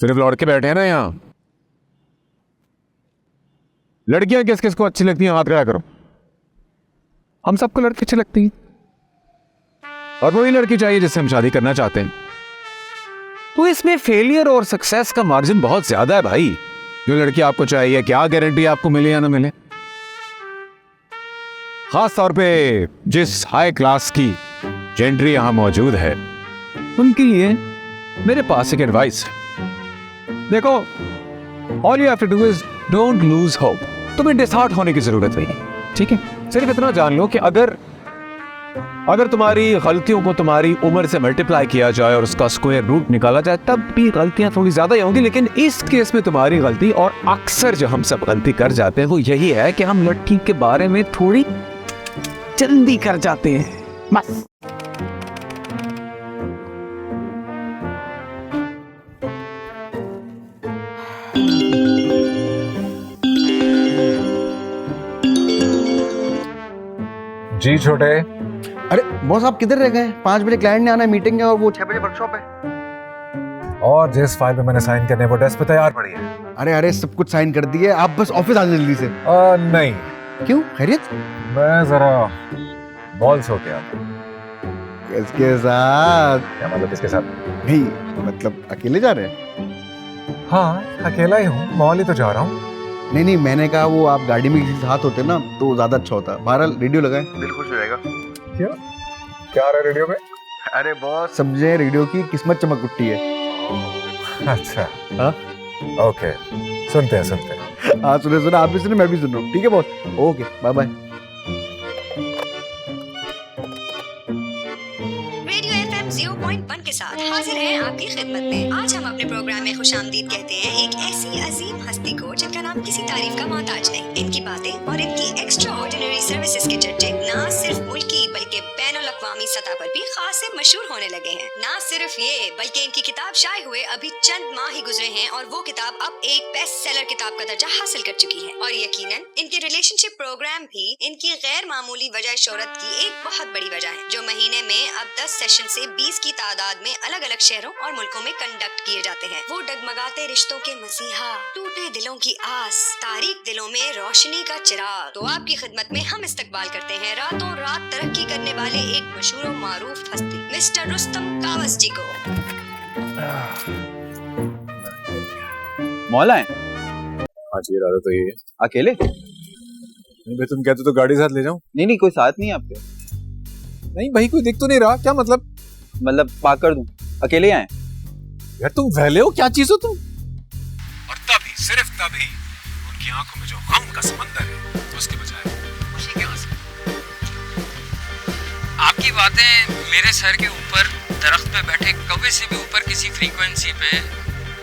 सिर्फ लड़के बैठे हैं ना यहाँ। लड़कियां किस किस को अच्छी लगती हैं, हाथ खड़ा करो। हम सबको लड़की अच्छी लगती हैं, और वही लड़की चाहिए जिससे हम शादी करना चाहते हैं। तो इसमें फेलियर और सक्सेस का मार्जिन बहुत ज्यादा है भाई। जो लड़की आपको चाहिए, क्या गारंटी आपको मिले या ना मिले। खास तौर पे जिस हाई क्लास की जेंट्री यहां मौजूद है, उनके लिए मेरे पास एक एडवाइस है। देखो, all you have to do is don't lose hope. तुम्हें डिसहार्ट होने की जरूरत नहीं, ठीक है? सिर्फ इतना जान लो कि अगर तुम्हारी गलतियों को तुम्हारी उम्र से मल्टीप्लाई किया जाए और उसका स्क्वायर रूट निकाला जाए, तब भी गलतियां थोड़ी ज्यादा ही होंगी। लेकिन इस केस में तुम्हारी गलती, और अक्सर जो हम सब गलती कर जाते हैं, वो यही है कि हम लड़की के बारे में थोड़ी जल्दी कर जाते हैं, बस। जी छोटे। अरे बॉस, आप किधर रह गए? 5 बजे क्लाइंट ने आना है, मीटिंग है, और वो 6 बजे वर्कशॉप है। और जिस फाइल पे मैंने साइन करने वो डेस्क पे तैयार पड़ी है। अरे सब कुछ साइन कर दिए, आप बस ऑफिस आ जाए जल्दी से। नहीं। क्यों? खैरियत? मैं जरा बॉल सो गया। किसके साथ? क्या मतलब किसके साथ? नहीं मतलब अकेले जा रहे हैं? हाँ, अकेला ही हूँ, मॉल ही तो जा रहा हूँ। नहीं, मैंने कहा वो आप गाड़ी में किसी साथ होते ना तो ज्यादा अच्छा होता। बहरहाल रेडियो लगाएं, दिल खुश हो जाएगा। क्या आ रहा है रेडियो में? अरे बॉस, समझे, रेडियो की किस्मत चमक उठती है। अच्छा, हाँ, ओके, सुनते हैं। हाँ सुने, आप भी सुने, मैं भी सुन रहा हूँ। ठीक है boss, okay, bye bye. Radio FM 0.1 के साथ हाजिर हैं आपकी खिदमत में। आज हम अपने प्रोग्राम में खुशामदीद कहते हैं एक ऐसी अजीम हस्ती को जिनका नाम किसी तारीफ का मोहताज नहीं। इनकी बातें और इनकी एक्स्ट्रा ऑर्डिनरी सर्विसेज के चर्चे न सिर्फ मुल्की बल्कि बैनुल अक़वामी सतह पर भी खासे मशहूर होने लगे हैं। ना सिर्फ ये, बल्कि इनकी किताब शाये हुए अभी चंद माह ही गुजरे हैं और वो किताब अब एक बेस्ट सेलर किताब का दर्जा हासिल कर चुकी है। और यकीनन इनके रिलेशनशिप प्रोग्राम भी इनकी गैर मामूली वजह शोहरत की एक बहुत बड़ी वजह है, जो महीने में अब 10 सेशन से 20 की तादाद में अलग अलग शहरों और मुल्कों में कंडक्ट किए जाते हैं। वो डगमगाते रिश्तों के मसीहा, टूटे दिलों की आस, तारीक दिलों में रोशनी का चिराग। तो आपकी खिदमत में हम इस्तकबाल करते हैं रातों रात तरक्की करने वाले एक मशहूर और मारूफ हस्ती, मिस्टर रुस्तम कावस जी को। मौला है? हाँ जी, इरादा तो यही है। अकेले? नहीं भाई, तुम कहते तो गाड़ी साथ ले जाऊं। नहीं, कोई साथ नहीं है आपके? नहीं भाई, कोई दिख तो नहीं रहा। क्या मतलब पार्क कर दूं? अकेले आए? यार तुम वहले हो, क्या चीज हो तुम? और तभी, सिर्फ तभी उनकी आंखों में जो गम का समंदर है, उसके बजाय खुशी के आंसू। आपकी बातें मेरे सर के ऊपर दरख्त पे बैठे कौवे से भी ऊपर किसी फ्रीक्वेंसी पे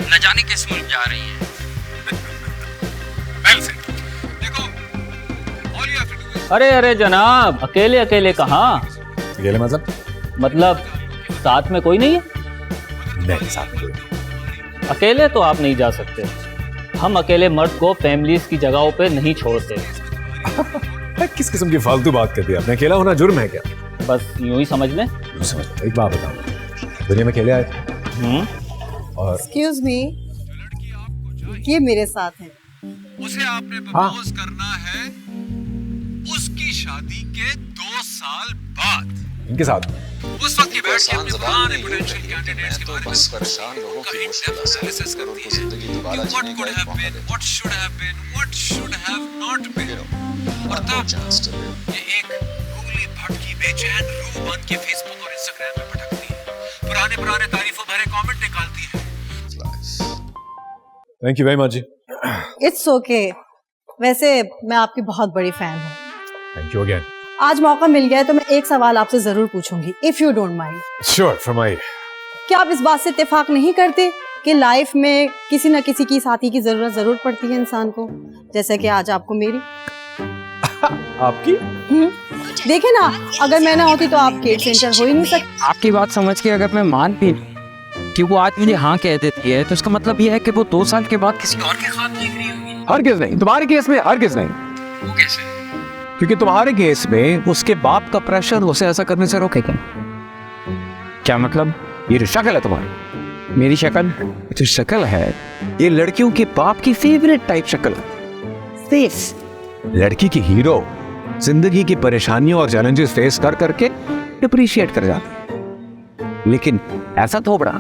न जाने किस मुल्क जा रही हैं। देखो, all you have to do is... अरे जनाब, अकेले कहाँ? अकेले मतलब साथ में कोई नहीं है? नहीं, साथ में कोई नहीं। अकेले तो आप नहीं जा सकते। हम अकेले मर्द को फैमिलीज की जगहों पे नहीं छोड़ते। किस किस्म की फालतू बात कर दी आपने? अकेला होना जुर्म है क्या? बस यूं ही समझ लें। एक बात बताओ, दुनिया में अकेले आए थे और एक्सक्यूज मी, ये मेरे साथ है। उसे आपने प्रपोज करना है उसकी शादी के 2 साल बाद। इनके साथ उस वक्त की बैठ के अपने पुराने पोटेंशियल कैंडिडेट्स के बारे में परेशान लोगों की एनालिसिस करती है। What could have been, what should have been, what should have not been. और तब ये एक भूली भटकी बेचैन रूह बन के फेसबुक और इंस्टाग्राम पे भटकती है, पुराने तारीफों भरे कमेंट निकालती है। थैंक यू वेरी मच जी। It's okay. वैसे मैं आपकी बहुत बड़ी फैन हूँ। Thank you again. आज मौका मिल गया है तो मैं एक सवाल आपसे जरूर पूछूंगी, if you don't mind. Sure, फरमाइए। क्या आप इस बात से इत्तेफाक नहीं करते कि लाइफ में किसी न किसी की साथी की जरूरत जरूर पड़ती है इंसान को, जैसे कि आज आपको मेरी? आपकी? देखे ना, अगर मैं ना होती तो आप गेट से एंटर हो ही नहीं सकते। आपकी बात समझ के अगर मैं मान भी कि वो आज मुझे हाँ कह देती है, तो इसका मतलब ये है कि वो 2 साल के बाद किसी और के ख्वाब देख रही होगी। हरगिज़ नहीं, तुम्हारे केस में हरगिज़ नहीं। वो कैसे? क्योंकि तुम्हारे केस में उसके बाप का प्रेशर उसे ऐसा करने से रोकेगा। क्या मतलब? ये जो शक्ल है तुम्हारी, मेरी शक्ल जो शक्ल है ये लड़कियों के बाप की फेवरेट टाइप शक्ल फेस। लड़की की हीरो जिंदगी की परेशानियों और चैलेंजेस फेस कर करके डिप्रिशिएट कर जाती। लेकिन ऐसा थोबड़ा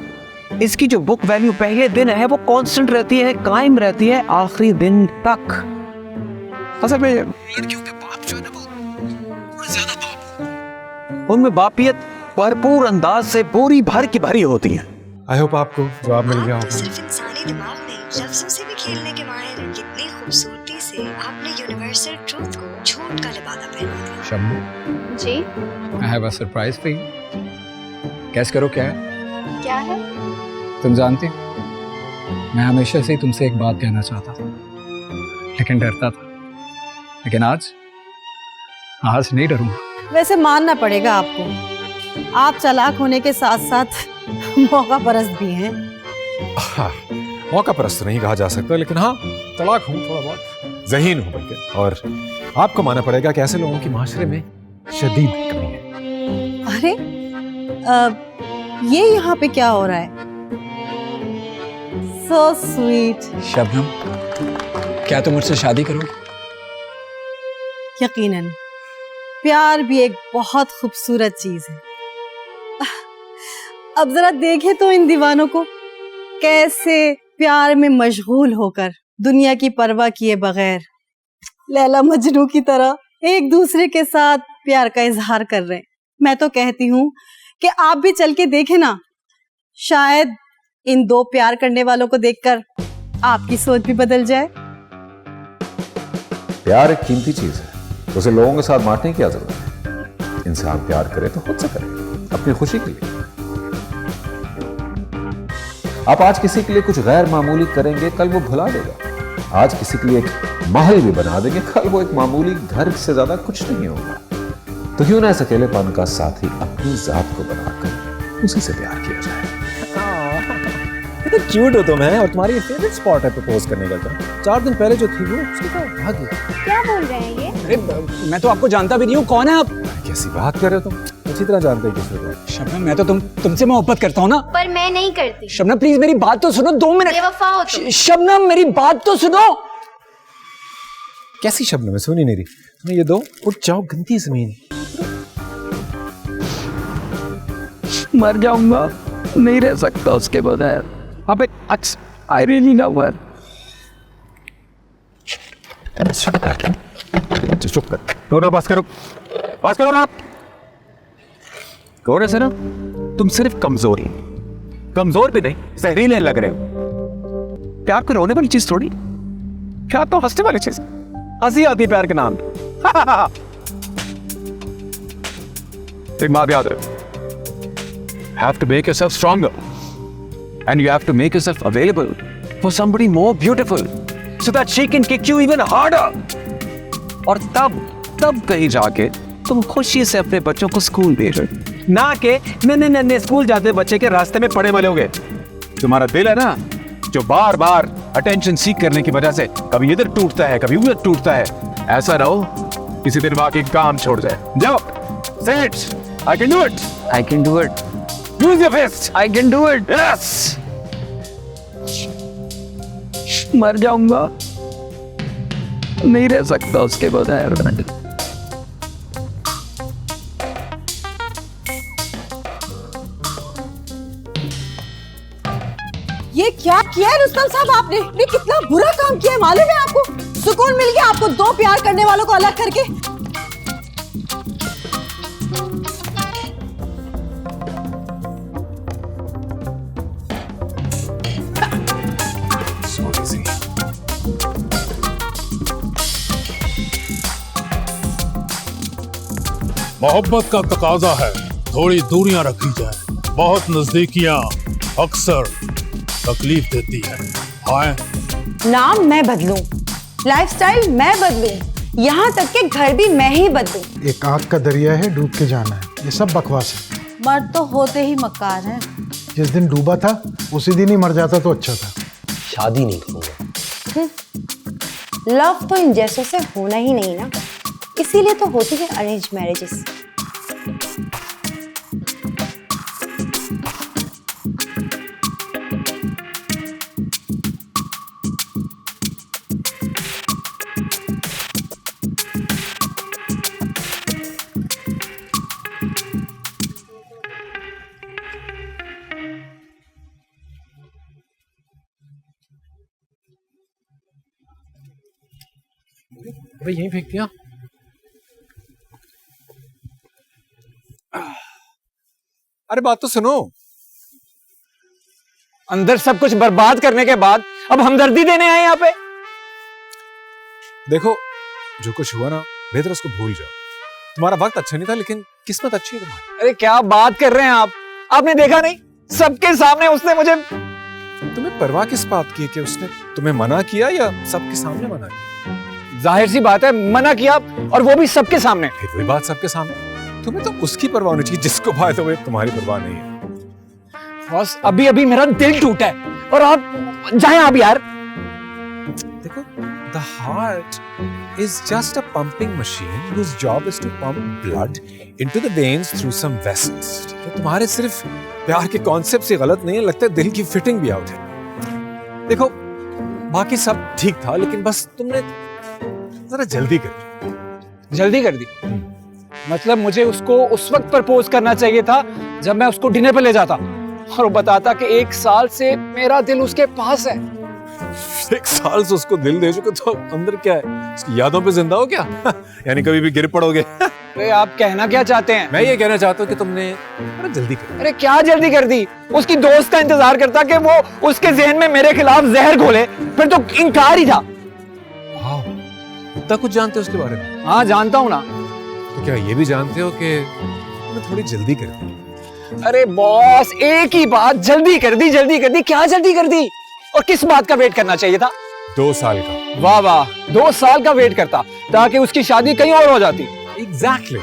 इसकी जो बुक वैल्यू पहले दिन है वो कांस्टेंट रहती है, कायम रहती है आखिरी दिन तक। असल में लड़कियों के बाप जो है ना वो ज्यादा बाप, उनमें बापियत भरपूर अंदाज से पूरी भर की भरी होती है। आई होप आपको जवाब मिल गया आप तो होगा। सिर्फ इंसानी दिमाग में लफ्जों से भी खेलने के माहिर हैं। कितनी खूबसूरती से आपने यूनिवर्सल ट्रूथ को झूठ का लिबादा पहना दिया। Shammu, ji I have a surprise for you. Guess करो क्या है? क्या है? तुम जानती हो, मैं हमेशा से ही तुमसे एक बात कहना चाहता था, लेकिन डरता था। लेकिन आज नहीं डरूंगा। वैसे मानना पड़ेगा आपको, आप चालाक होने के साथ साथ मौका परस्त भी हैं। हाँ, मौका परस्त नहीं कहा जा सकता, लेकिन हाँ तलाक हूँ, थोड़ा बहुत ज़हीन हूँ बल्कि। और आपको मानना पड़ेगा कि ऐसे लोगों की माशरे में शदीद कमी है। अरे ये यहाँ पे क्या हो रहा है? So sweet. शबनम, क्या तुम मुझसे शादी करोगे? यकीनन, प्यार भी एक बहुत खूबसूरत चीज है। अब जरा देखें तो इन दीवानों को, कैसे प्यार में मशगूल होकर दुनिया की परवाह किए बगैर लैला मजनू की तरह एक दूसरे के साथ प्यार का इजहार कर रहे हैं। मैं तो कहती हूँ कि आप भी चल के देखें ना, शायद इन दो प्यार करने वालों को देखकर आपकी सोच भी बदल जाए। प्यार एक कीमती चीज है, उसे लोगों के साथ बांटने की क्या जरूरत है। इंसान प्यार करे तो खुद से करे, अपनी खुशी के लिए। आप आज किसी के लिए कुछ गैर मामूली करेंगे, कल वो भुला देगा। आज किसी के लिए एक महल भी बना देंगे, कल वो एक मामूली घर से ज्यादा कुछ नहीं होगा। तो क्यों ना इस अकेलेपन का साथी अपनी जात को बनाकर उसी से प्यार किया जाए। तो क्यूट हो तुम है, और तुम्हारी फेवरेट स्पॉट है प्रपोज करने का। 4 दिन पहले जो थी वो उसके बाद भाग गई। क्या बोल रहे हैं ये? अरे मैं तो आपको जानता भी नहीं हूँ, कौन है आप? कैसी बात कर रहे हो तुम? अच्छी तरह जानते हैं किसी को। शबनम, मैं तो तुमसे मोहब्बत करता हूँ ना। पर मैं नहीं करती। शबनम प्लीज मेरी बात तो सुनो, 2 मिनट। बेवफा हो तुम। शबनम मेरी बात तो सुनो। कैसी शबनम है, सुनी नहीं रही? तुम्हें ये दो, उठ जाओ, गंदी जमीन। मर जाऊंगा, नहीं रह सकता उसके बगैर। अबे आई रियली लव हर। चुप कर, दोनों पास करो ना। गौर से ना, तुम सिर्फ कमजोर भी नहीं, जहरीले लग रहे हो। प्यार को रोने वाली चीज थोड़ी, प्यार तो हंसने वाली चीज। हंसी आती है प्यार के नाम पे। एक बात याद रखो, have to make yourself stronger and you have to make yourself available for somebody more beautiful so that she can kick you even harder. और तब कहीं जाके तुम खुशी से अपने बच्चों को स्कूल भेजो, ना के नन्हे स्कूल जाते बच्चे के रास्ते में पड़े मिलोगे। तुम्हारा दिल है ना, जो बार बार अटेंशन सीख करने की वजह से कभी इधर टूटता है, कभी उधर टूटता है, ऐसा रहो किसी दिन वाकई काम छोड़ जाए। जाओ, say it, I can do it, I can do it. Use your fist. I can do it. Yes. मर जाऊंगा, नहीं रह सकता उसके बगैर। ये क्या किया है रुस्तम साहब आपने? ये कितना बुरा काम किया है मालूम है आपको? सुकून मिल गया आपको 2 प्यार करने वालों को अलग करके? मोहब्बत का तकाजा है थोड़ी दूरियां रखी जाए, बहुत नजदीकियां अक्सर तकलीफ देती है। हाँ, नाम मैं बदलूं, लाइफस्टाइल मैं बदलूं, यहाँ तक के घर भी मैं ही बदलूं। एक आग का दरिया है, डूब के जाना है, ये सब बकवास है। मर्द तो होते ही मक्कार हैं। जिस दिन डूबा था उसी दिन ही मर जाता तो अच्छा था। शादी नहीं करूंगा। लव तो इन जैसों से होना ही नहीं ना, इसीलिए तो होती है अरेंज मैरिजेस। अबे यहीं फेंक दिया। अरे बात तो सुनो। अंदर सब कुछ बर्बाद करने के बाद अब हमदर्दी देने आए यहाँ पे। देखो जो कुछ हुआ ना, बेहतर उसको भूल जाओ। तुम्हारा वक्त अच्छा नहीं था लेकिन किस्मत अच्छी है तुम्हारी। अरे क्या बात कर रहे हैं आप? आपने देखा नहीं, सबके सामने उसने मुझे। तुम्हें परवाह किस बात की है कि उसने तुम्हें मना किया या सबके सामने मना किया? जाहिर सी बात है, मना किया, और वो भी सबके सामने। फिर वही बात सबके सामने। तुम्हें तो उसकी परवाह होनी चाहिए जिसको बात तो तुम्हारी परवाह नहीं है। बस अभी अभी मेरा दिल टूटा है और आप जाएं आप यार। देखो, the heart is just a pumping machine whose job is to pump blood into the veins through some vessels. ठीक है, तुम्हारे सिर्फ प्यार के कॉन्सेप्ट से गलत नहीं है, लगता है दिल की फिटिंग भी आउट है। देखो बाकी सब ठीक था लेकिन बस तुमने जरा जल्दी कर दी। जल्दी कर दी मतलब मुझे उसको उस वक्त प्रपोज करना चाहिए था जब मैं उसको डिनर पे ले जाता और वो बताता कि 1 साल से मेरा दिल उसके पास है। 1 साल से उसको दिल दे चुके तो अंदर क्या है, उसकी यादों पे जिंदा हो क्या? यानी कभी भी गिर पड़ोगे। अरे आप कहना क्या चाहते हैं? मैं ये कहना चाहता हूँ कि तुमने जल्दी कर। अरे क्या जल्दी कर दी? उसकी दोस्त का इंतजार करता कि वो उसके जहन में मेरे खिलाफ जहर घोले, फिर तो इनकार ही था। इतना कुछ जानते हो उसके बारे में? हाँ जानता हूँ ना। तो क्या ये भी जानते हो कि तुमने थोड़ी जल्दी कर दी? अरे बॉस, एक ही बात, जल्दी कर दी, जल्दी कर दी। क्या जल्दी कर दी? और किस बात का वेट करना चाहिए था? 2 साल का। वाह वाह, 2 साल का वेट करता ताकि उसकी शादी कहीं और हो जाती। एग्जैक्टली।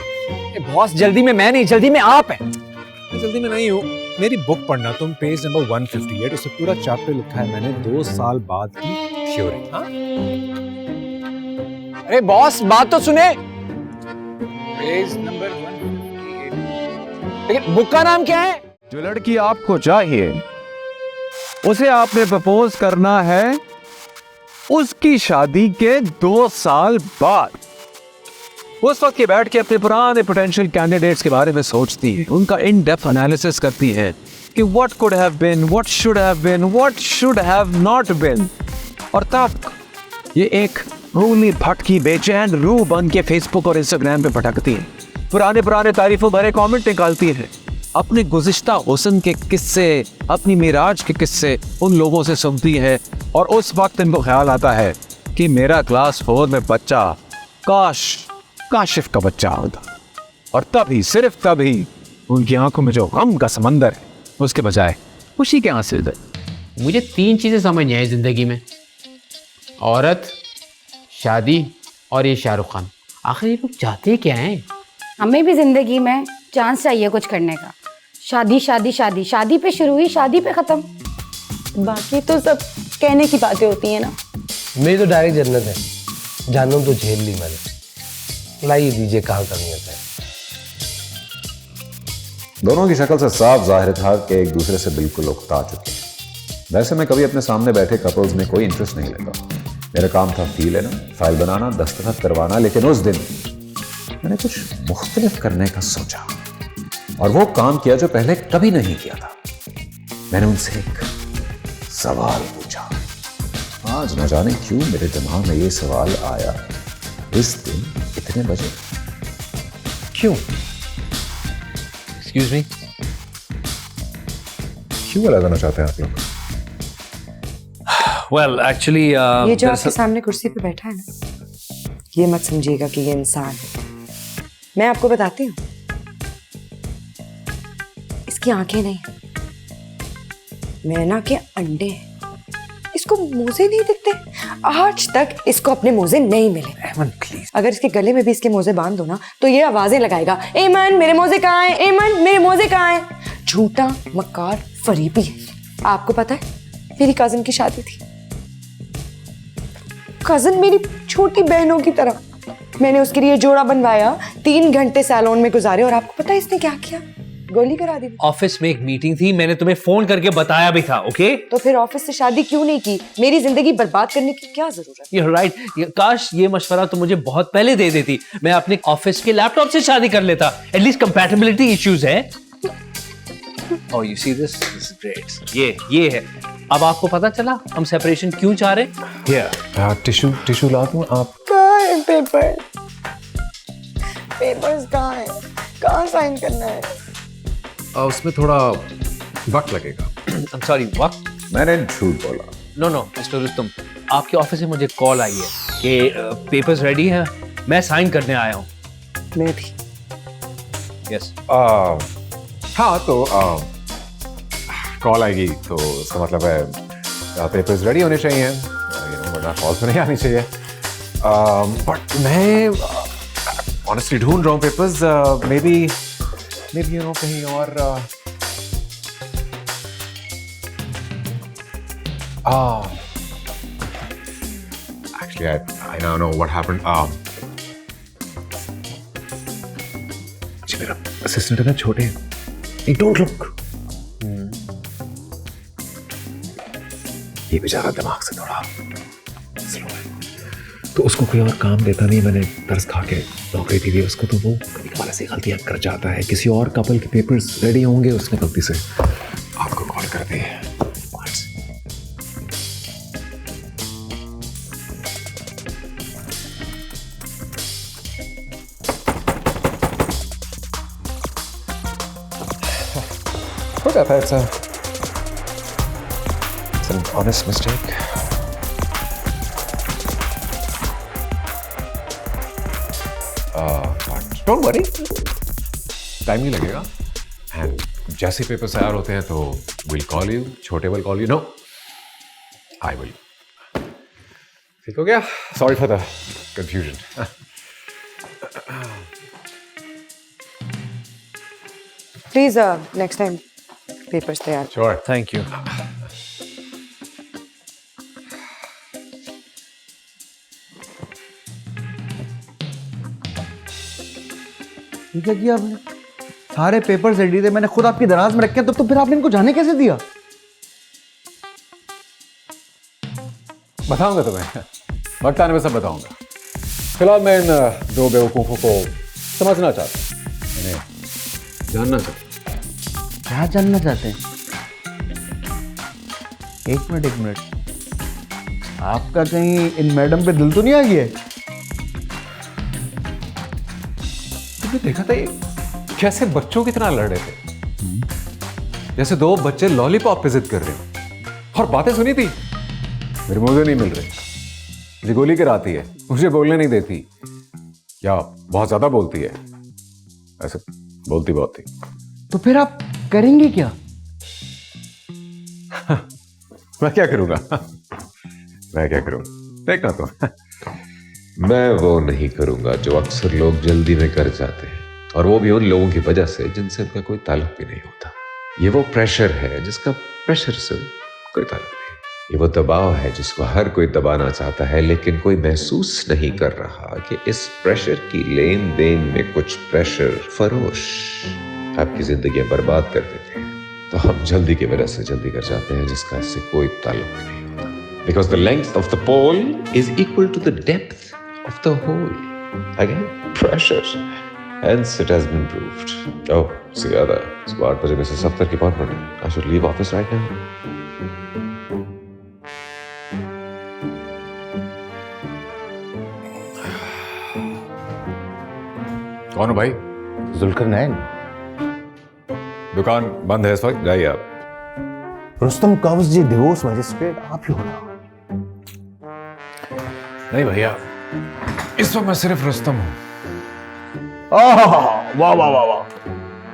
बॉस जल्दी में मैं नहीं, जल्दी में आप हैं। मैं जल्दी में नहीं हूँ। मेरी बुक पढ़ना, तुम पेज नंबर 158, उससे पूरा चैप्टर लिखा है मैंने 2 साल बाद की थ्योरी। हाँ? अरे बॉस बात तो सुने। Page number 158। लेकिन बुक का नाम क्या है? जो लड़की आपको चाहिए उसे आपने प्रपोज करना है उसकी शादी के 2 साल बाद। उस वक्त के बैठ के अपने पुराने पोटेंशियल कैंडिडेट्स के बारे में सोचती है, उनका इन डेप्थ एनालिसिस करती है कि what could have been, what should have been, what should have not been. और तब ये एक रूली भटकी बेचैन रूह बन के फेसबुक और इंस्टाग्राम पे भटकती है, पुराने तारीफों भरे कमेंट निकालती है, अपने गुज़िश्ता हुस्न के किस्से, अपनी मिराज के किस्से उन लोगों से सुनती है। और उस वक्त इनको ख्याल आता है कि मेरा क्लास 4 में बच्चा काश काशिफ का बच्चा होता। और तभी, सिर्फ तभी उनकी आंखों में जो गम का समंदर है उसके बजाय खुशी के आंसू है। मुझे 3 चीजें समझ नहीं आई जिंदगी में, औरत, शादी और ये शाहरुख खान। आखिर ये लोग चाहते क्या हैं? हमें भी जिंदगी में चांस चाहिए कुछ करने का। शादी शादी शादी, शादी पे शुरू हुई, शादी पे खत्म। बाकी तो सब कहने की बातें होती हैं ना। मेरी तो डायरेक्ट जन्नत है, जानूं तो झेल ली मैंने। लाइए दीजिए कहाँ करनी है। दोनों की शक्ल से साफ जाहिर था कि एक दूसरे से बिल्कुल उकता चुके हैं। वैसे मैं कभी अपने सामने बैठे कपल्स में कोई इंटरेस्ट नहीं लेता। मेरा काम था फी लेना, फाइल बनाना, दस्तखत करवाना। लेकिन उस दिन मैंने कुछ मुख्तलिफ करने का सोचा और वो काम किया जो पहले कभी नहीं किया था। मैंने उनसे एक सवाल पूछा। आज न जाने क्यों मेरे दिमाग में ये सवाल आया, इस दिन इतने बजे क्यों? एक्सक्यूज मी, क्यों अलग होना चाहते हैं आप लोग? वेल एक्चुअली ये जो आपके सामने कुर्सी पे बैठा है ना, ये मत समझिएगा कि ये इंसान है। मैं आपको बताती हूँ, इसकी आंखें नहीं, मैना के अंडे हैं। इसको मोजे नहीं दिखते। आज तक इसको अपने मोजे नहीं मिले। प्लीज, अगर इसके गले में भी इसके मोजे बांध दो ना तो ये आवाजें लगाएगा, एमन मेरे मोजे कहाँ हैं, एमन मेरे मोजे कहाँ हैं। झूठा मक्कार फरीबी है। आपको पता है मेरी कजिन की शादी थी। कजिन मेरी छोटी बहनों की तरह। मैंने उसके लिए जोड़ा बनवाया, 3 घंटे सैलून में गुजारे और आपको पता है इसने क्या किया? गोली करा दी। ऑफिस में एक मीटिंग थी, मैंने तुम्हें फोन करके बताया भी था। ओके तो फिर ऑफिस से शादी क्यों नहीं की? मेरी जिंदगी बर्बाद करने की क्या जरूरत? You're right. काश ये मशवरा तो मुझे बहुत पहले दे देती, मैं अपने ऑफिस के लैपटॉप से शादी कर लेता। एटलीस्ट कंपैटिबिलिटी इश्यूज है। Oh, you see this? This is great. ये है। अब आपको पता चला हम सेपरेशन क्यों चाह रहे हैं? टिश्यू ला दूं आप? पेपर पेपर्स कहाँ है? कहाँ साइन करना है? उसमें थोड़ा वक्त लगेगा। I'm sorry, वक्त? मैंने झूठ बोला। नो नो मिस्टर रुस्तम, आपके ऑफिस से मुझे कॉल आई है कि पेपर्स रेडी हैं, मैं साइन करने आया हूँ। मैं भी। यस। हाँ तो कॉल आएगी तो इसका मतलब है पेपर्स रेडी होने चाहिए, वरना कॉल तो नहीं आनी चाहिए। बट मैं ऑनेस्टली ढूंढ रहा हूँ papers, may be you know कहीं और। Actually, I now know what happened. मेरा असिस्टेंट है ना छोटे, डोंट लुक। ये बेचारा दिमाग से थोड़ा स्लो है, तो उसको कोई और काम देता नहीं। मैंने तरस खा के नौकरी दी थी उसको, तो वो कभी कभार ऐसी गलतियां कर जाता है। किसी और कपल के पेपर्स रेडी होंगे, उसने गलती से आपको कॉल कर दी। It's an honest mistake. But don't worry, time नहीं लगेगा। And जैसे पेपर तैयार होते हैं तो we'll call you, छोटे will call you. No, I will. ठीक हो गया? Sorry for the confusion. Please, next time, papers तैयार। Sure. Thank you. ये क्या किया आपने? सारे पेपर्स रेडी थे, मैंने खुद आपकी दराज में रखे हैं, तो फिर आपने इनको जाने कैसे दिया? बताऊंगा तुम्हें, वक्त आने में सब बताऊंगा। फिलहाल मैं इन दो बेवकूफों को समझना चाहता हूँ, इन्हें जानना चाहता हूँ। क्या जानना चाहते हैं? एक मिनट, आपका कहीं इन मैडम पे दिल तो नहीं आ गया? तुमने देखा था ये कैसे बच्चों की तरह लड़ रहे थे, जैसे दो बच्चे लॉलीपॉप पे जिद कर रहे हैं। और बातें सुनी थी, मेरे मुझे नहीं मिल रही, मुझे गोली कराती है, मुझे बोलने नहीं देती, या बहुत ज्यादा बोलती है, ऐसे बोलती बहुत थी। तो फिर आप करेंगे क्या? मैं क्या करूंगा? मैं क्या करूंगा? देखना तो। मैं वो नहीं करूंगा जो अक्सर लोग जल्दी में कर जाते हैं, और वो भी उन लोगों की वजह से जिनसे उनका कोई ताल्लुक भी नहीं होता। ये वो प्रेशर है जिसका प्रेशर से कोई ताल्लुक नहीं। ये वो दबाव है जिसको हर कोई दबाना चाहता है, लेकिन कोई महसूस नहीं कर रहा कि इस प्रेशर की लेन देन में कुछ प्रेशर फरोश आपकी जिंदगियां बर्बाद कर देते हैं। तो हम जल्दी की वजह से जल्दी कर जाते हैं जिसका इससे कोई ताल्लुक नहीं होता। Because the length of the pole is equal to the depth of the hole. Again, pressure. Hence, it has been proved. Oh, Siyada, it's 8 बजे में से 70 की बात पड़ी। I should leave office right now. कौन हो भाई? जुल्करनैन। दुकान बंद है इस वक्त, जाइए आप। रुस्तम कावसजी डिवोर्स मजिस्ट्रेट आप ही हो ना? नहीं भैया, इस वक्त मैं सिर्फ रुस्तम हूँ। वाह वाह वाह वाह।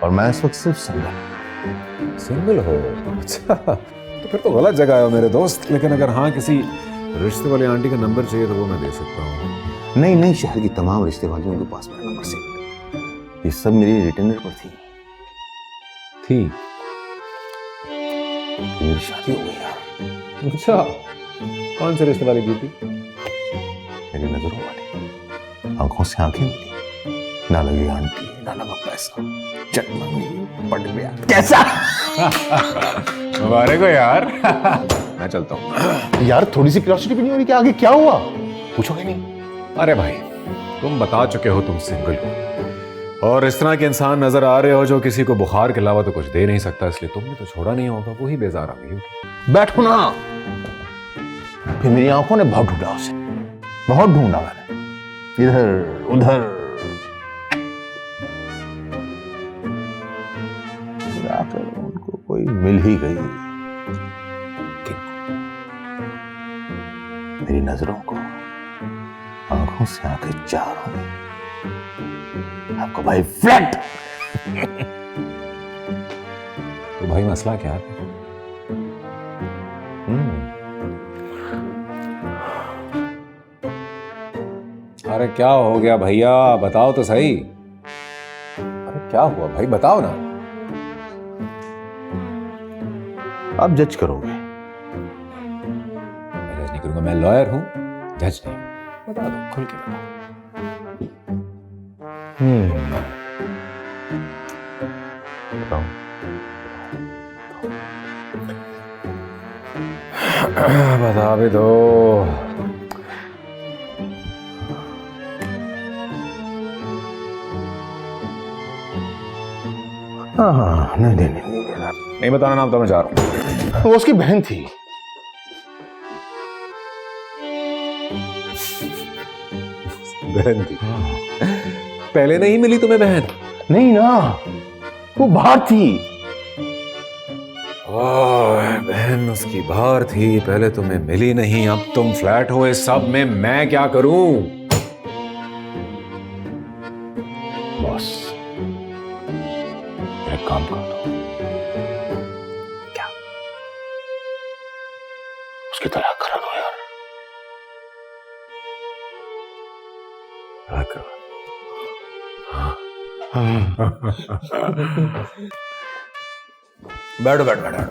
और मैं इस वक्त सिर्फ सिंगल हो? अच्छा, तो फिर तो गलत जगह आए मेरे दोस्त। लेकिन अगर हाँ किसी रिश्ते वाली आंटी का नंबर चाहिए तो वो मैं दे सकता हूँ। नहीं, शहर की तमाम रिश्ते वालियों के पास मेरा नंबर सेव। ये सब मेरी रिटेनर पर थी। मेरी शादी हो गई यार। अच्छा, कौन से रिश्ते वाली की थी? मेरी नजरों वाली, आंखों से आंखें मिली, ना लगी आंटी, ना लगा पैसा, चट मंगी, पट गया। कैसा? मुबारक हो यार। मैं चलता हूँ यार। थोड़ी सी क्यूरियोसिटी भी नहीं हो रही कि आगे क्या हुआ? पूछोगे नहीं? अरे भाई, तुम बता चुके हो तुम सिंगल हो, और इस तरह के इंसान नजर आ रहे हो जो किसी को बुखार के अलावा तो कुछ दे नहीं सकता, इसलिए तुमने तो छोड़ा नहीं होगा। वही बेजार आ गई होगी। बैठो ना। फिर मेरी आंखों ने बहुत ढूंढा उसे, बहुत ढूंढा मैंने। इधर उधर। आखिर उनको कोई मिल ही गई। किनको? मेरी नजरों को आंखों से आंखें चार हो गई। आपको भाई फ्लैट। तो भाई मसला क्या है? अरे क्या हो गया भैया, बताओ तो सही। अरे क्या हुआ भाई, बताओ ना। आप जज करोगे। मैं जज नहीं करूंगा, मैं लॉयर हूं, जज नहीं। बता दो, खुल के बताओ। बताओ। बता भी दो। हाँ, नहीं नहीं बताना नाम तो मैं जा रहा हूं। वो उसकी बहन थी। बहन थी? पहले नहीं मिली तुम्हें बहन? नहीं ना, वो बाहर थी। बहन उसकी बाहर थी, पहले तुम्हें मिली नहीं, अब तुम फ्लैट हो। इस सब में मैं क्या करूं? बॉस, एक काम कर दो। क्या? उसकी तलाक करा दो यार। तलाक करा। बैठो बैठो बैठो।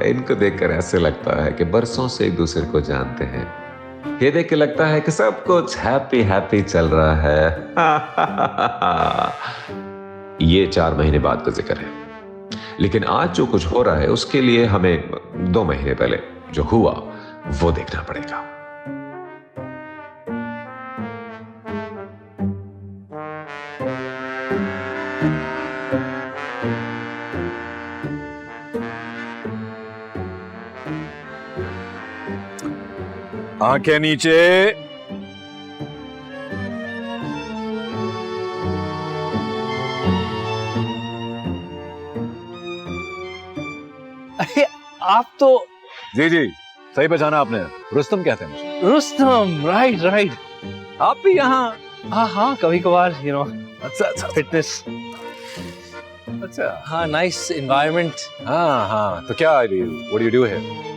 इनको देखकर ऐसे लगता है कि बरसों से एक दूसरे को जानते हैं। ये देख के लगता है कि सब कुछ हैप्पी हैप्पी चल रहा है। ये 4 महीने बाद का जिक्र है, लेकिन आज जो कुछ हो रहा है उसके लिए हमें 2 महीने पहले जो हुआ वो देखना पड़ेगा। आंखें नीचे। अरे आप तो जी जी, सही पहचाना आपने। रुस्तम कहते हैं मुझे। Rustam, right right. आप भी यहाँ? हाँ हाँ, कभी कभार अच्छा अच्छा, फिटनेस। अच्छा हाँ, नाइस एनवायरनमेंट। हाँ हाँ, तो क्या what do you do here?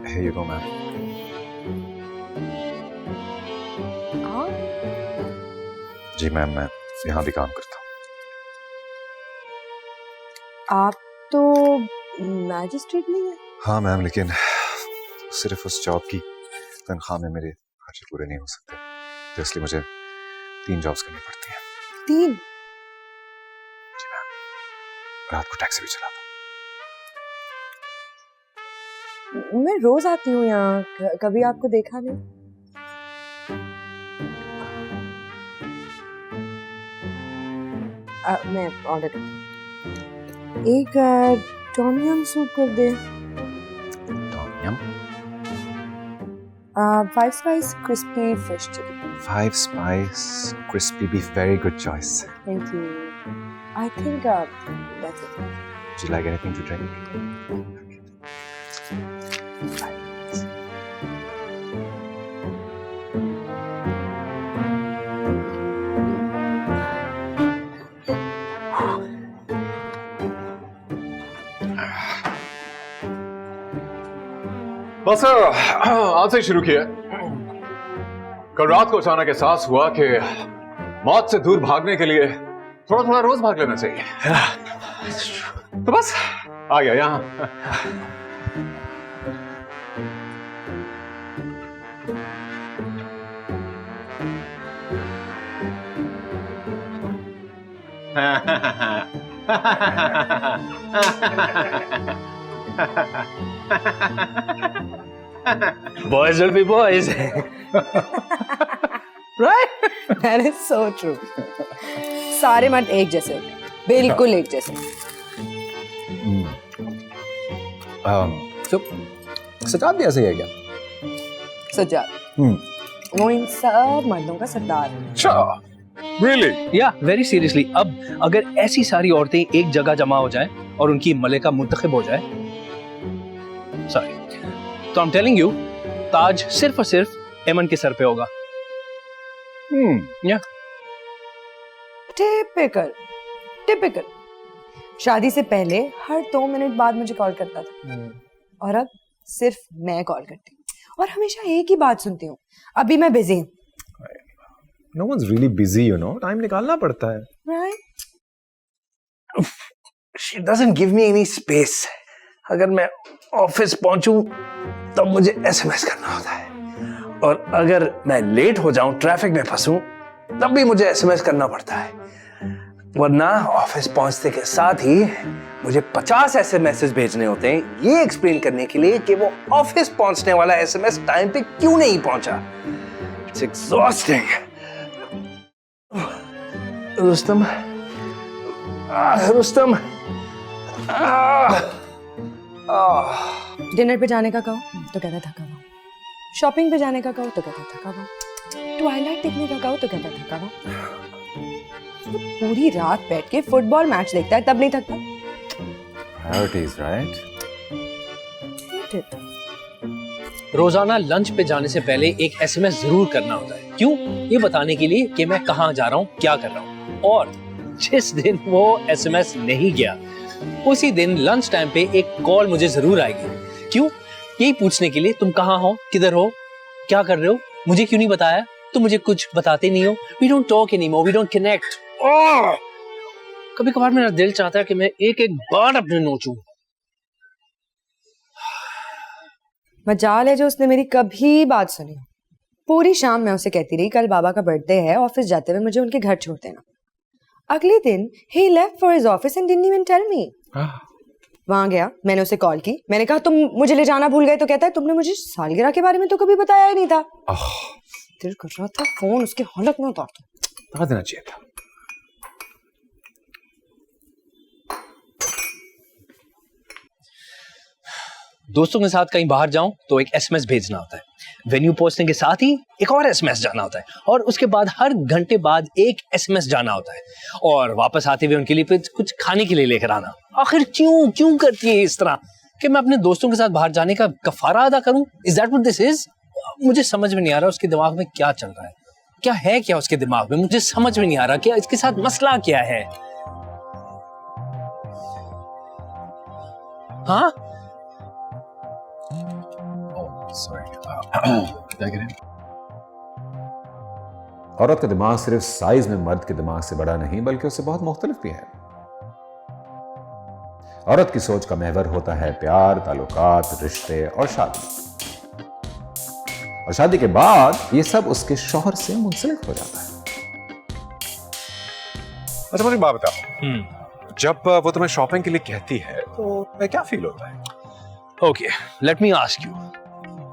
Here you go, ma'am. जी मैम, मैं यहाँ भी काम करता हूँ। आप तो मैजिस्ट्रेट नहीं है? हाँ मैम, लेकिन सिर्फ उस जॉब की तनख्वाह में मेरे खर्चे पूरे नहीं हो सकते, तो इसलिए मुझे 3 जॉब्स करनी पड़ती हैं। 3? जी मैम, रात को टैक्सी भी चलाता हूँ। मैं रोज आती हूँ यहाँ, कभी आपको देखा नहीं। मैं ऑर्डर करती हूँ। एक टॉम यम सूप कर दे। Tom yum? 5 spice crispy fish chili. 5 spice crispy beef, very good choice. Thank you. I think that's it. Would you like anything to drink? बस आज से शुरू किया। कल रात को अचानक एहसास हुआ कि मौत से दूर भागने के लिए थोड़ा थोड़ा रोज भाग लेना चाहिए। तो बस आ गया यहाँ। Boys will be boys. Right? That is so true. सारे मर्द एक जैसे होते हैं। बिल्कुल एक जैसे। तो सजाद भी ऐसे ही है क्या? सजाद वो इन सब मर्दों का सरदार है। Really? या वेरी सीरियसली, अब अगर ऐसी सारी औरतें एक जगह जमा हो जाएं और उनकी मलिका मुंतखब हो जाए, सॉरी, तो आई एम टेलिंग यू, ताज सिर्फ और सिर्फ एमन के सर पे होगा। या टिपिकल टिपिकल। शादी से पहले हर 2 मिनट बाद मुझे कॉल करता था और अब सिर्फ मैं कॉल करती हूँ और हमेशा एक ही बात सुनती हूँ, अभी मैं बिजी हूँ। No one's really busy, you know. Time निकालना पड़ता है। Right? she doesn't give me any space. अगर मैं ऑफिस पहुंचूं तब मुझे एसएमएस करना होता है, और अगर मैं लेट हो जाऊं, ट्रैफिक में फंसूं, तब भी मुझे एसएमएस करना पड़ता है। वरना ऑफिस पहुंचते के साथ ही मुझे 50 ऐसे मैसेज भेजने होते हैं ये एक्सप्लेन करने के लिए कि वो ऑफिस पहुंचने वाला एसएमएस टाइम पे क्यों नहीं पहुंचा। It's exhausting. Rustam, Rustam, dinner पे जाने का कहो तो कहता थका हुआ, शॉपिंग पे जाने का कहो तो कहता थका हुआ, ट्वाइलाइट देखने का कहो तो कहता थका हुआ। पूरी रात बैठ के फुटबॉल मैच देखता है तब नहीं थकता। Priorities, right? रोजाना लंच पे जाने से पहले एक एसएमएस जरूर करना होता है। क्यों? ये बताने के लिए कि मैं कहाँ जा रहा हूँ, क्या कर रहा हूँ। और जिस दिन वो एसएमएस नहीं गया, उसी दिन लंच टाइम पे एक कॉल मुझे जरूर आएगी। क्यों? यही पूछने के लिए तुम कहाँ हो, किधर हो, क्या कर रहे हो, मुझे क्यों नहीं बताया, तुम मुझे कुछ बताते नहीं हो। We don't talk anymore, we don't connect. कभी कभार मेरा दिल चाहता है कि मैं एक एक बार अपने नोचूं। मजाल है जो उसने मेरी कभी बात सुनी। पूरी शाम मैं उसे कहती रही कल बाबा का बर्थडे है, ऑफिस जाते हुए मुझे उनके घर छोड़ देना। अगले दिन he left for his office and didn't even tell me। वहां गया, मैंने उसे कॉल की, मैंने कहा तुम मुझे ले जाना भूल गए, तो कहता है तुमने मुझे सालगिरह के बारे में तो कभी बताया ही नहीं था। दिल कर रहा था फोन उसके हलक में उतार बता देना चाहिए था। दोस्तों के साथ कहीं बाहर जाऊं तो एक एसएमएस भेजना होता है, वेन्यू पहुंचने के साथ ही एक और एसएमएस जाना होता है, और उसके बाद हर घंटे बाद एक एसएमएस जाना होता है, और वापस आते हुए उनके लिए कुछ खाने के लिए लेकर आना। आखिर क्यों क्यों करती है इस तरह कि मैं अपने दोस्तों के साथ बाहर जाने का कफारा अदा करूं? Is that what this is? मुझे समझ में नहीं आ रहा उसके दिमाग में क्या चल रहा है, क्या है क्या उसके दिमाग में, मुझे समझ में नहीं आ रहा क्या इसके साथ मसला क्या है। हाँ, औरत का दिमाग सिर्फ साइज में मर्द के दिमाग से बड़ा नहीं, बल्कि उससे बहुत मुख्तलिफ भी है। औरत की सोच का महवर होता है प्यार, ताल्लुकात, रिश्ते और शादी। और शादी के बाद ये सब उसके शौहर से मुंसलिक हो जाता है। अच्छा मुझे बात बताओ, जब वो तुम्हें शॉपिंग के लिए कहती है तो मैं क्या फील होता है? Okay, let me ask you,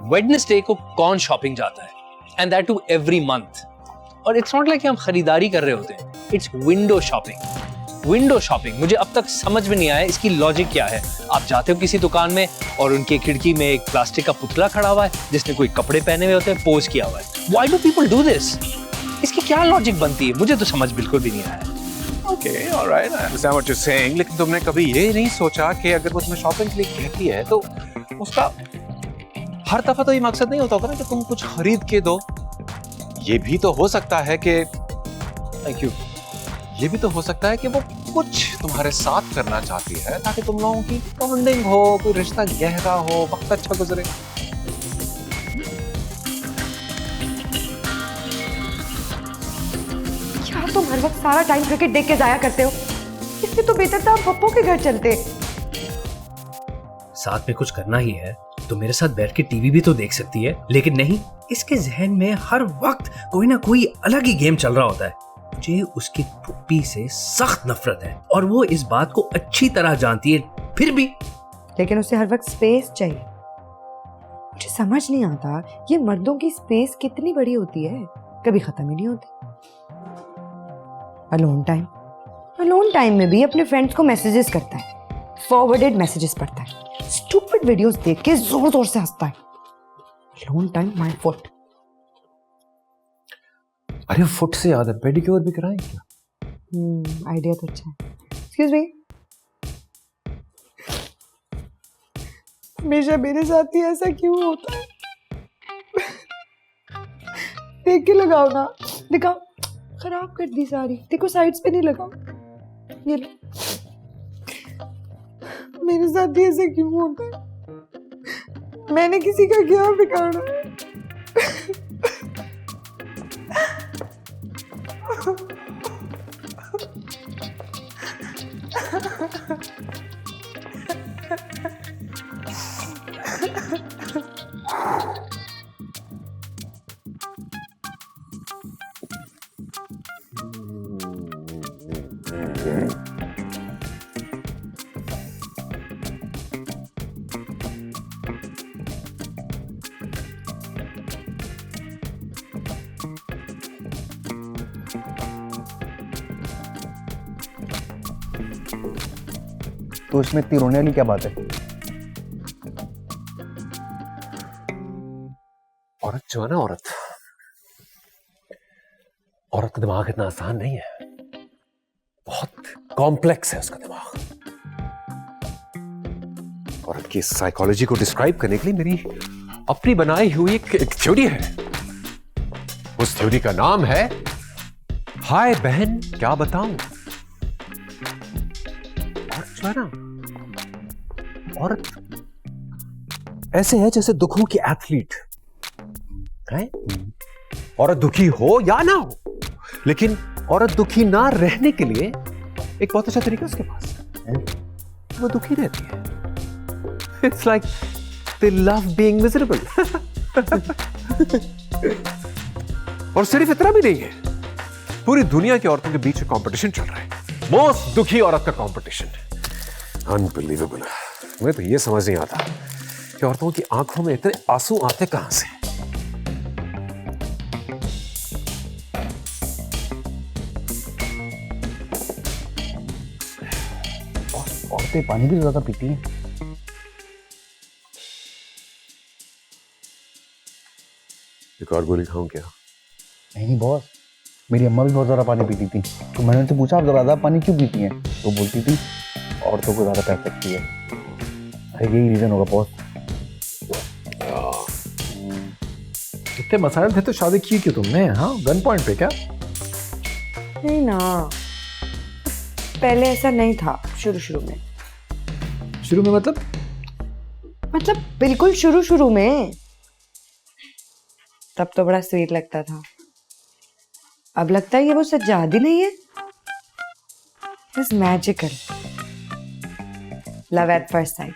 Wednesday को कौन शॉपिंग जाता है? And that too every month. और इट्स नॉट लाइक कि हम खरीदारी कर रहे होते हैं, it's window shopping. Window shopping मुझे अब तक समझ में नहीं आया इसकी लॉजिक क्या है। आप जाते हो किसी दुकान में और उनकी खिड़की में एक प्लास्टिक का पुतला खड़ा हुआ है जिसने कोई कपड़े पहने हुए होते हैं, पोज किया हुआ है। Why do people do this? इसकी क्या लॉजिक बनती है? मुझे तो समझ बिल्कुल भी नहीं आया। Okay, alright, I understand what you are saying, लेकिन तुमने कभी ये नहीं सोचा कि अगर वो तुम्हें शॉपिंग के लिए कहती है तो उसका हर दफा तो ये मकसद नहीं होता ना कि तुम कुछ खरीद के दो। ये भी तो हो सकता है कि थैंक यू, ये भी तो हो सकता है कि वो कुछ तुम्हारे साथ करना चाहती है ताकि तुम लोगों की बॉन्डिंग हो, कोई रिश्ता गहरा हो, वक्त अच्छा गुजरे। यार तुम हर वक्त सारा टाइम क्रिकेट देख के जाया करते हो, इससे तो बेहतर था पप्पो के घर चलते। साथ में कुछ करना ही है तो मेरे साथ बैठ के टीवी भी तो देख सकती है, लेकिन नहीं, इसके जहन में हर वक्त कोई ना कोई अलग ही गेम चल रहा होता है। मुझे उसकी पुप्पी से सख्त नफरत है और वो इस बात को अच्छी तरह जानती है, फिर भी। लेकिन उसे हर वक्त स्पेस चाहिए। मुझे समझ नहीं आता ये मर्दों की स्पेस कितनी बड़ी होती है, कभी खत्म ही नहीं होती। अलोन टाइम, अलोन टाइम में भी अपने फ्रेंड्स को मैसेजेस करता है, फॉरवर्डेड मैसेजेस पढ़ता है, स्टूपिड वीडियोस देख के जोर जोर से हंसता है। Alone time my foot. अरे फुट से याद है, पेडिक्योर भी कराएं क्या? आइडिया तो अच्छा है। एक्सक्यूज मी, हमेशा मेरे साथ ही ऐसा क्यों होता है? देख के लगाओ ना, दिखाओ। खराब कर दी सारी, देखो साइड्स पे नहीं लगाओ। ये लो। मेरे साथ भी ऐसा क्यों होता है? मैंने किसी का क्या बिगाड़ा है? तो इसमें इतनी रोने वाली क्या बात है? औरत जो है ना, औरत का दिमाग इतना आसान नहीं है, बहुत कॉम्प्लेक्स है उसका दिमाग। औरत की साइकोलॉजी को डिस्क्राइब करने के लिए मेरी अपनी बनाई हुई एक थ्योरी है। उस थ्योरी का नाम है हाय बहन क्या बताऊं। औरत जो है ना, औरत ऐसे है जैसे दुखों की एथलीट है। औरत दुखी हो या ना हो, लेकिन औरत दुखी ना रहने के लिए एक बहुत अच्छा तरीका उसके पास है। वो दुखी रहती है। It's like they love being miserable. और सिर्फ इतना भी नहीं है, पूरी दुनिया की औरतों के बीच में कंपटीशन चल रहा है, मोस्ट दुखी औरत का कंपटीशन। अनबिलीवेबल। मुझे तो ये समझ नहीं आता कि औरतों की आंखों में इतने आंसू आते कहां से। औरतें पानी भी ज्यादा पीती हैं। एक और गोली खाऊं क्या? नहीं बॉस, मेरी अम्मा भी बहुत ज्यादा पानी पीती थी, तो मैंने उनसे पूछा आप ज्यादा पानी क्यों पीती हैं, तो बोलती थी औरतों को ज्यादा प्यास लगती है। अरे यही रीजन होगा बॉस। इतने मसाइल थे तो शादी की क्यों तुमने? हाँ, गन पॉइंट पे क्या? नहीं ना, पहले ऐसा नहीं था। शुरू में मतलब बिल्कुल शुरू में। तब तो बड़ा स्वीट लगता था। अब लगता है ये वो सज्जाद ही नहीं है। It's magical. Love at first sight.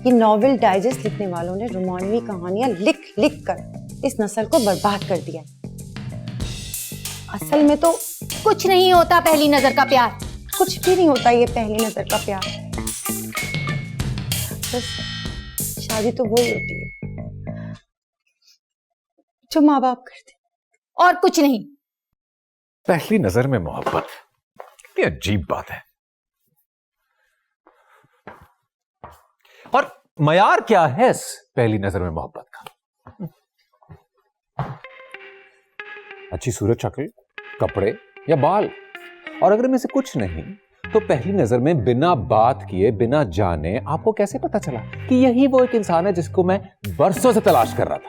ये नॉवेल डाइजेस्ट लिखने वालों ने रोमानवी कहानियां लिख लिख कर इस नस्ल को बर्बाद कर दिया। असल में तो कुछ नहीं होता पहली नजर का प्यार, कुछ भी नहीं होता ये पहली नजर का प्यार। बस शादी तो वही होती है जो माँ बाप करते, और कुछ नहीं। पहली नजर में मोहब्बत, कितनी अजीब बात है। और मयार क्या है इस पहली नजर में मोहब्बत का? अच्छी सूरत, शक्ल, कपड़े या बाल। और अगर में से कुछ नहीं तो पहली नजर में बिना बात किए, बिना जाने आपको कैसे पता चला कि यही वो एक इंसान है जिसको मैं बरसों से तलाश कर रहा था?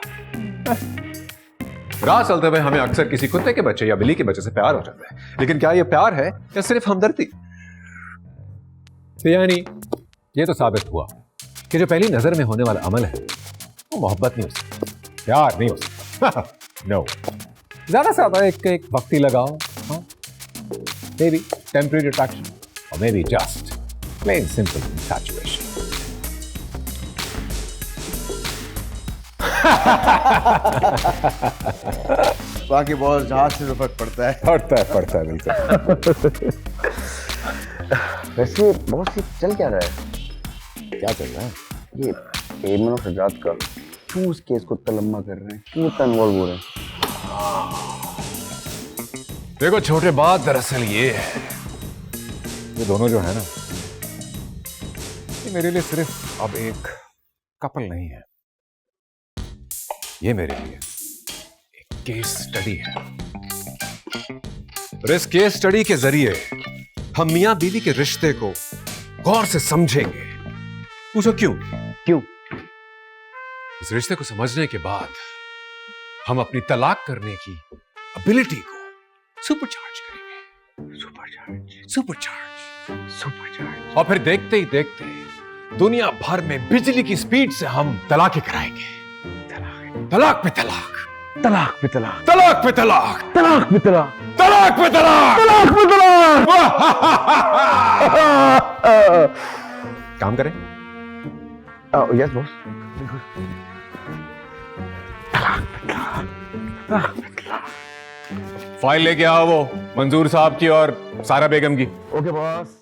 राह चलते हुए हमें अक्सर किसी कुत्ते के बच्चे या बिल्ली के बच्चे से प्यार हो जाता है, लेकिन क्या यह प्यार है या सिर्फ हमदर्दी? तो यानी ये तो साबित हुआ कि जो पहली नजर में होने वाला अमल है वो मोहब्बत नहीं हो सकता, प्यार नहीं हो सकता। नो, ज्यादा से ज्यादा एक वक्ती लगाओ, मे बी टेम्परेरी अट्रैक्शन, और may be just plain simple infatuation. बाकी बॉस जहाज से फर्क पड़ता है बिल्कुल। वैसे बॉस ये चल क्या रहा है? क्या चल रहा है? ये एमन और सजाद का क्यों उस केस को इतना लंबा कर रहे हैं, क्यों इतना इन्वॉल्व हो रहे हैं? देखो छोटे बात दरअसल ये है ये दोनों जो है ना, ये मेरे लिए सिर्फ अब एक कपल नहीं है, ये मेरे लिए एक केस स्टडी है। और इस केस स्टडी के जरिए हम मियां बीवी के रिश्ते को गौर से समझेंगे। पूछो क्यों? क्यों? इस रिश्ते को समझने के बाद हम अपनी तलाक करने की एबिलिटी को सुपरचार्ज करेंगे। सुपरचार्ज। और फिर देखते ही देखते दुनिया भर में बिजली की स्पीड से हम तलाकें कराएंगे। तलाक पे तलाक, तलाक पे तलाक, तलाक पे तलाक, तलाक पे तलाक, तलाक पे तलाक, तलाक पे तलाक। काम करें? Yes boss. फाइल लेके आओ वो मंजूर साहब की और सारा बेगम की। Okay boss.